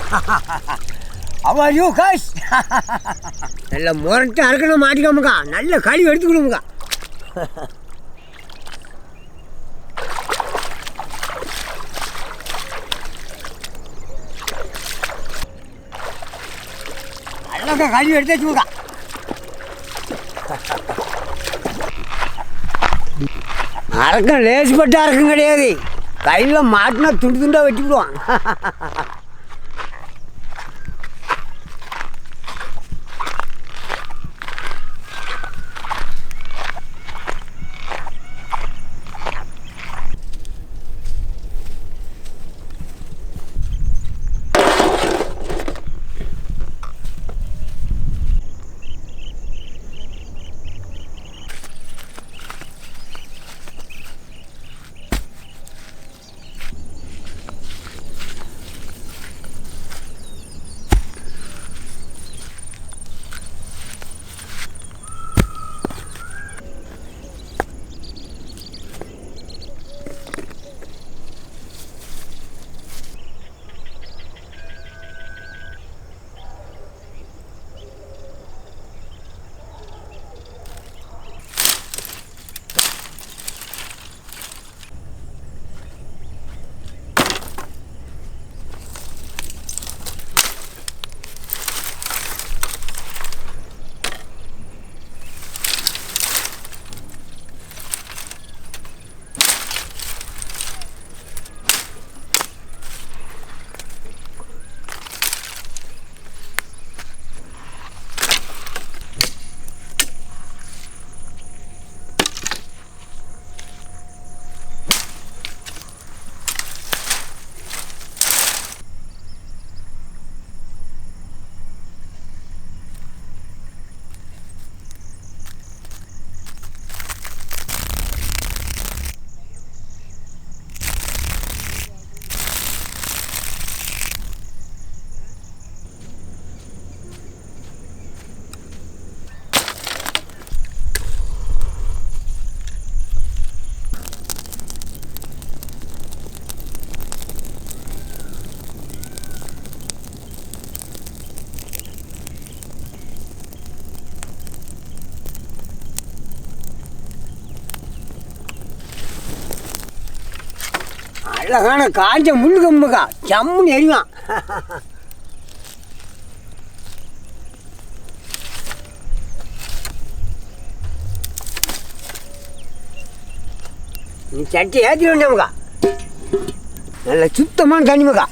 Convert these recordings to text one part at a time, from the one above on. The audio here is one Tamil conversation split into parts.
How are you guys? நல்ல முரட்டை அறுக்கணும் மாட்டிக்காமக்கா, நல்ல கழிவு எடுத்துக்கணுமுக்கா. நல்லக்கா கழிவு எடுத்து வச்சுக்கா. அறக்கம் லேசுப்பட்டு அறக்கம் கிடையாது, கையில் மாட்டினா துண்டு துண்டாக வெட்டிவிடுவான். அழகான காஞ்ச முள்ளு கம்புக்கா, ஜம்முன்னு எரிவான். நீ சட்டி ஏற்றி வேண்டாமக்கா, நல்ல சுத்தமான தண்ணிமக்கா.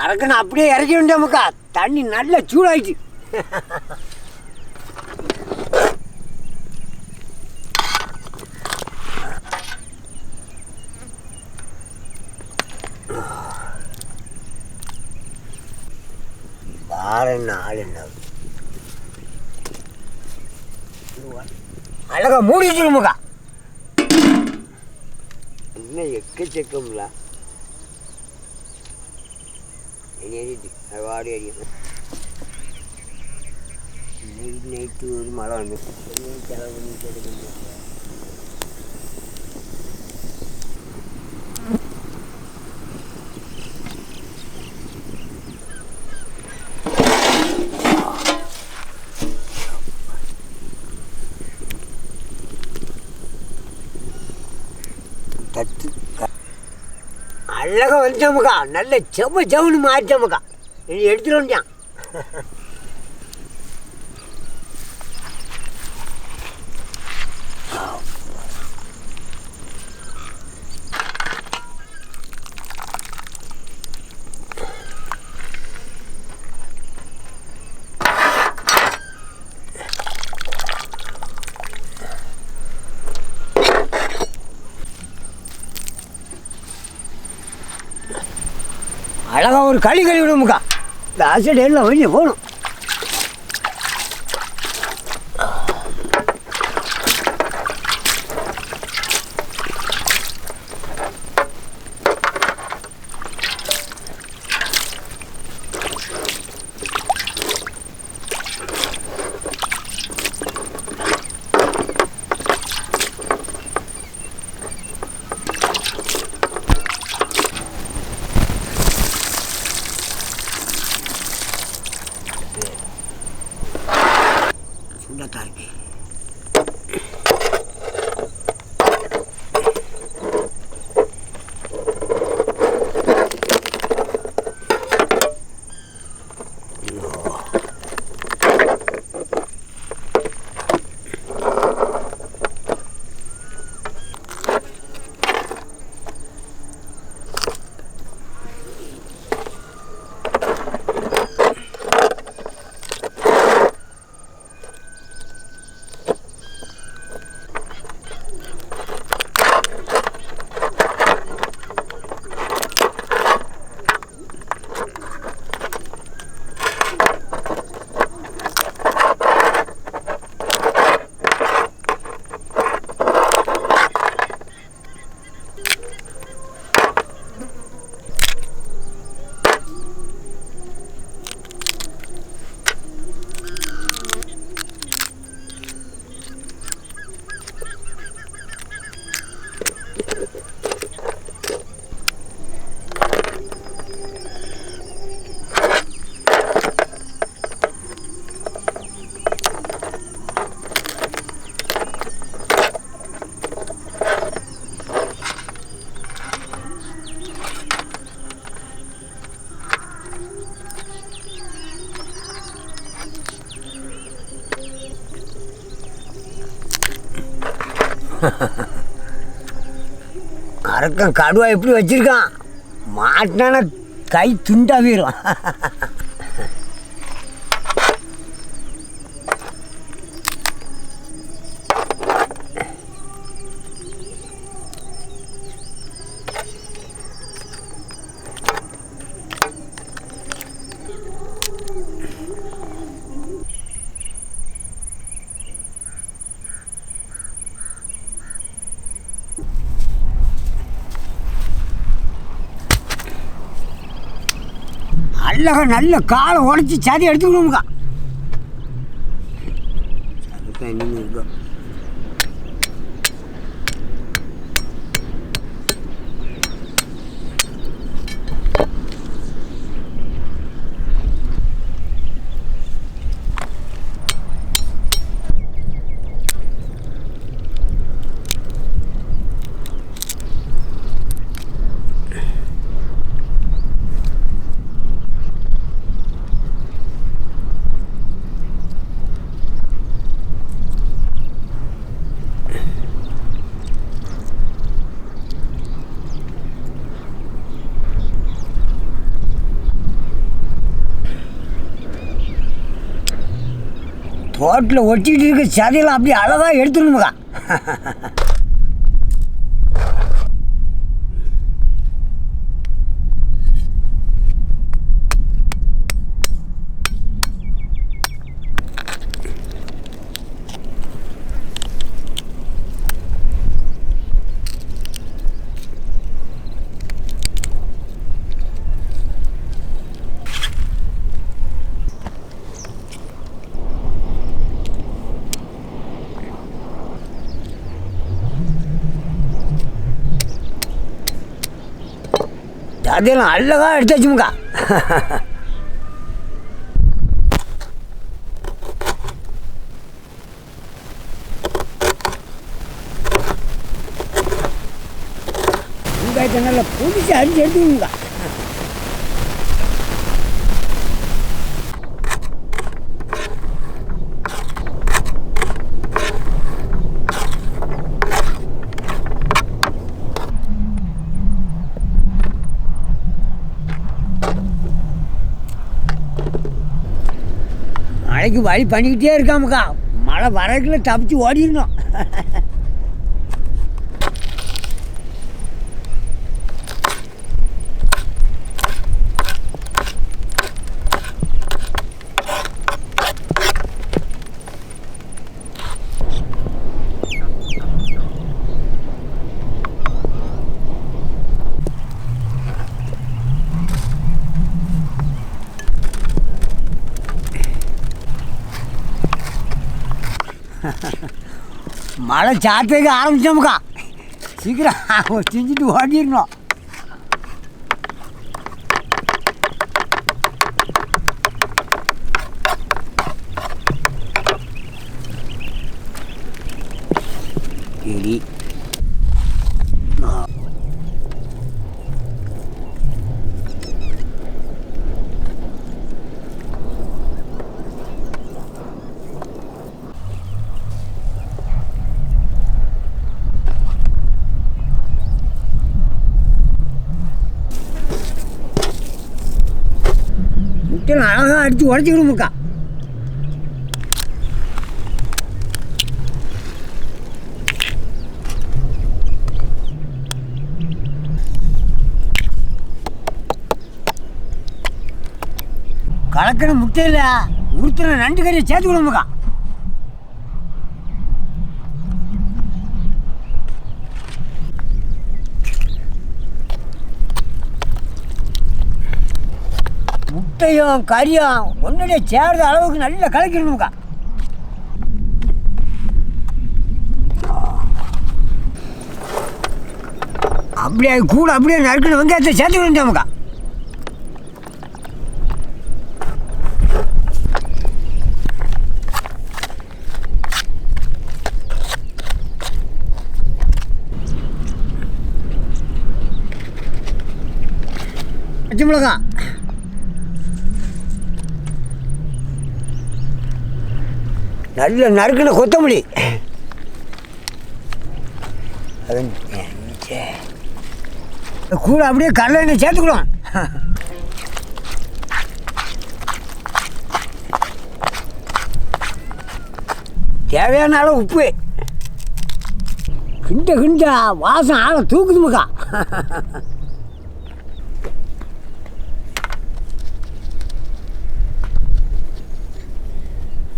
அறக்கணும் அப்படியே இறக்கி வேண்டாமக்கா, தண்ணி நல்லா சூடாயிடுச்சு. என்ன ஆள் என்ன அழகா மூடி வச்சுக்கணுமுக்கா. இன்னும் எக்கச்சக்கம்ல வாடி அடிக்கும். நைட்டு ஒரு மழை வந்து தட்டு அழகா வந்துட்டோமுக்கா, நல்ல செவ்வ செவனு மாறிட்டோமுக்கா. நீ எடுத்துட்டு வந்துட்டான். அழகா ஒரு களி விடுமுக்கா, இந்த ஆசிட் எல்லாம் வெளியே போகணும். நல்லா தான் இருக்கு. அரக்கன் கடுவா எப்படி வச்சிருக்கான், மாட்டினான கை துண்டா வீரும். நல்ல காலை உடச்சி சரி எடுத்துக்கணுமுக்கா. இன்னும் இருக்கும். தோட்டில் ஒட்டிக்கிட்டு இருக்க சதையெல்லாம் அப்படி அழகாக எடுத்துடணுமுக்கா. அதெல்லாம் அழகா எடுத்தாச்சுமுக்கா. வெங்காயத்தை நல்லா புடிச்சு அரிஞ்சு எடுத்துக்கணுங்கக்கா. மழைக்கு வழி பண்ணிக்கிட்டே இருக்காமுக்கா. மழை வரக்குள்ள தப்பிச்சு ஓடிடணும். மழை சாத்துக்கு ஆரம்பிச்சோமுக்கா. சீக்கிரம் செஞ்சுட்டு ஓடிடணும். சரி. முட்டையில் அழகாக அடித்து உடச்சிக்கிடுமுக்கா. கலக்கிற முட்டையில் உறுத்துற நண்டு கறியை சேர்த்துக்கணுமுக்கா. முட்டையும் கறியும் ஒன்றுடைய சேர்ந்த அளவுக்கு நல்லா கலக்கிடணுமுக்கா. அப்படியே கூட அப்படியே நறுக்கின வெங்காயத்தை சேர்த்துக்கணுமுக்கா. பச்சை மிளகா, நல்ல நறுக்கின கொத்தமல்லி, கூட அப்படியே கடலை எண்ணெய் சேர்த்துக்கணும். தேவையான அளவு உப்பு. கிண்ட கிண்ட வாசம் ஆளை தூக்குதுமுக்கா.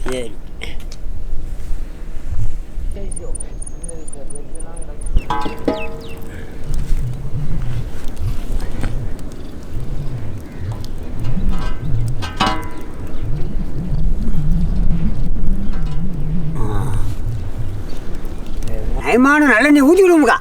சரி. நயமான நல்லெண்ணெய் ஊற்றிக்கிடுமுக்கா.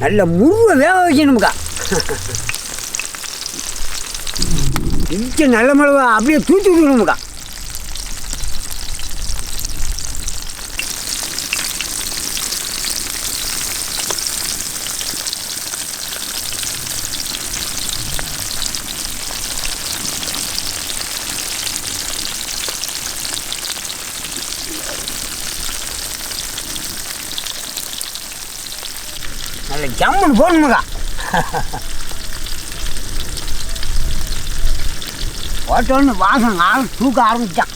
நல்ல முருவை வேக வைக்கணுமுக்கா. இடிச்ச நல்ல மிளகா அப்படியே தூத்தி விடணுமுக்கா. நல்ல ஜம்முன்னு போடணுமுக்கா. போட்டோன்னு வாசம் ஆள் தூக்க ஆரம்பித்தான்.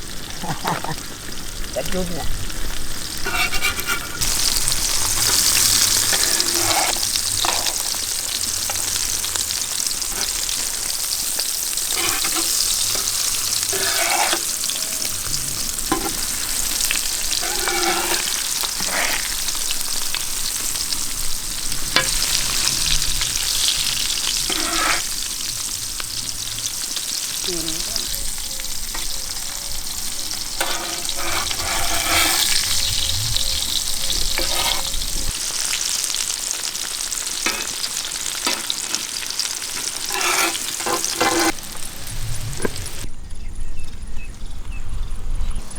தட்டி விட்டுங்க.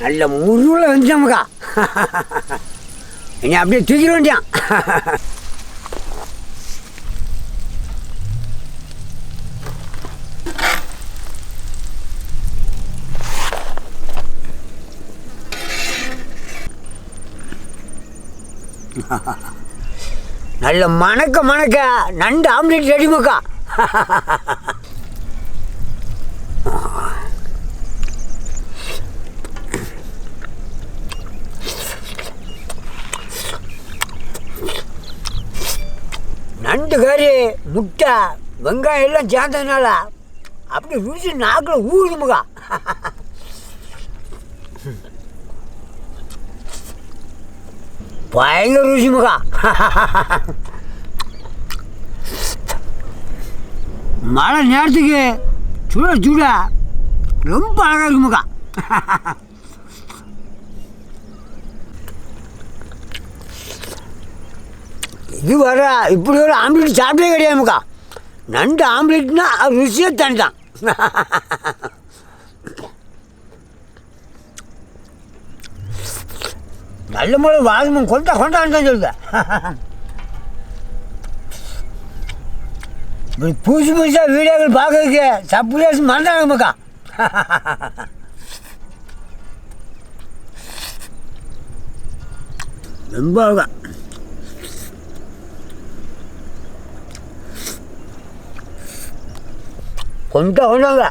நல்ல முருவில் வந்துட்டோமுக்கா. இனி அப்படியே தூக்கிட வேண்டியான். நல்ல மணக்க நண்டு ஆம்லேட் ரெடிமுக்கா. நண்டு கறி முட்டை வெங்காயம் எல்லாம் சேர்ந்ததுனால அப்படி ருசி நாக்கில் ஊறுதுமுக்கா. பயங்கர ருசிமுக்கா. மழை நேரத்துக்கு சுட ரொம்ப அழகாக இருக்குமுக்கா. இது வர இப்படி ஒரு ஆம்லேட் சாப்பிட்டே கிடையாதுமுக்கா. நண்டு ஆம்லேட்னா ருசியே தனி தான். நல்ல முறை வாசமும் கொண்டான்னு தான் சொல்லுது. இப்படி புதுசாக வீடியோக்கள் பார்க்கறதுக்கு சப்ஸ்கிரைபர்ஸ் மறந்தாங்கம்மாக்கா. ரொம்ப கொண்டாங்க.